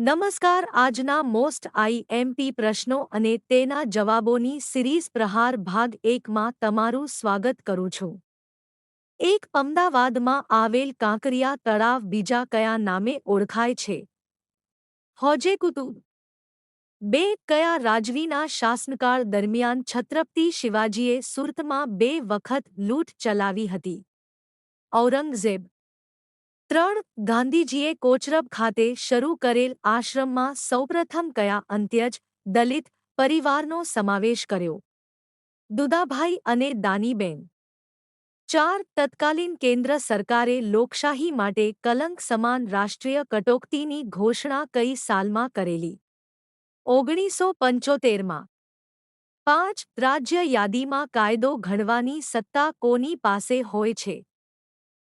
નમસ્કાર. આજના most IMP પ્રશ્નો અને તેના જવાબોની સિરીઝ પ્રહાર ભાગ 1માં તમારું સ્વાગત કરું છું. એક અમદાવાદમાં આવેલ કાંકરિયા તળાવ બીજા કયા નામે ઓળખાય છે? હૌજે કુતુબ. 2. કયા રાજવીના શાસનકાળ દરમિયાન છત્રપતિ શિવાજીએ સુરતમાં 2 વખત લૂંટ ચલાવી હતી? ઔરંગઝેબ. 3. ગાંધીજીએ કોચરબ ખાતે શરૂ કરેલ આશ્રમમાં સૌપ્રથમ કયા અંત્યજ દલિત પરિવારનો સમાવેશ કર્યો? દુદાભાઈ અને દાનીબેન. 4. તત્કાલીન કેન્દ્ર સરકારે લોકશાહી માટે કલંક સમાન રાષ્ટ્રીય કટોકટીની ઘોષણા કઈ સાલમાં કરેલી? 1975માં. 5. રાજ્ય યાદીમાં કાયદો ઘડવાની સત્તા કોની પાસે હોય છે?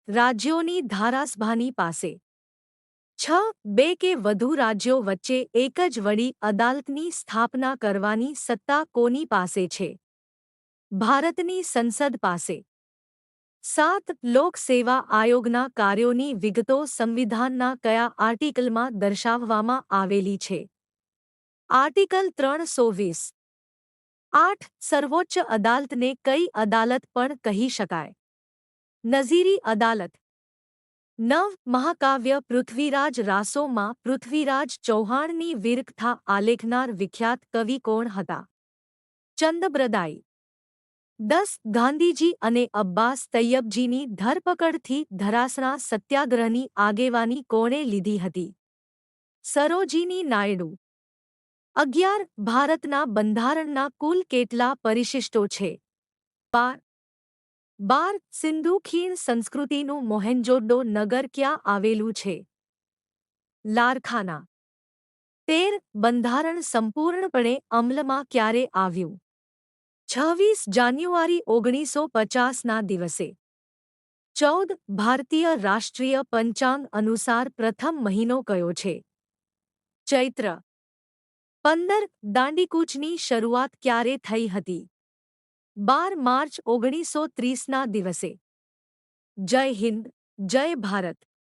રાજ્યોની ધારાસભાની પાસે. 6. 2 કે વધુ રાજ્યો વચ્ચે એક જ વડી અદાલતની સ્થાપના કરવાની સત્તા કોની પાસે છે? ભારતની સંસદ પાસે. 7. લોક સેવા આયોગના કાર્યોની વિગતો સંવિધાનના કયા આર્ટિકલમાં દર્શાવવામાં આવેલી છે? આર્ટિકલ 320. 8. સર્વોચ્ચ અદાલતને કઈ અદાલત પણ કહી શકાય? નઝીરી અદાલત. 9. મહાકાવ્ય પૃથ્વીરાજ રાસોમાં પૃથ્વીરાજ ચૌહાણની વીરકથા આલેખનાર વિખ્યાત કવિ કોણ હતા? ચંદબ્રદાઈ. 10. ગાંધીજી અને અબ્બાસ તૈયબજીની ધરપકડથી ધરાસણા સત્યાગ્રહની આગેવાની કોણે લીધી હતી? સરોજીની નાયડુ. 11. ભારતના બંધારણના કુલ કેટલા પરિશિષ્ટો છે? 12. 12. સિંધુ ખીણ સંસ્કૃતિનું મોહેન્જોદડો નગર ક્યાં આવેલું છે? લારખાના. 13. બંધારણ સંપૂર્ણપણે અમલમાં ક્યારે આવ્યું? 26 જાન્યુઆરી 1950ના દિવસે. 14. ભારતીય રાષ્ટ્રીય પંચાંગ અનુસાર પ્રથમ મહિનો કયો છે? ચૈત્ર. 15. દાંડીકૂચની શરૂઆત ક્યારે થઈ હતી? 12 માર્ચ 1930ના દિવસે. જય હિન્દ, જય ભારત.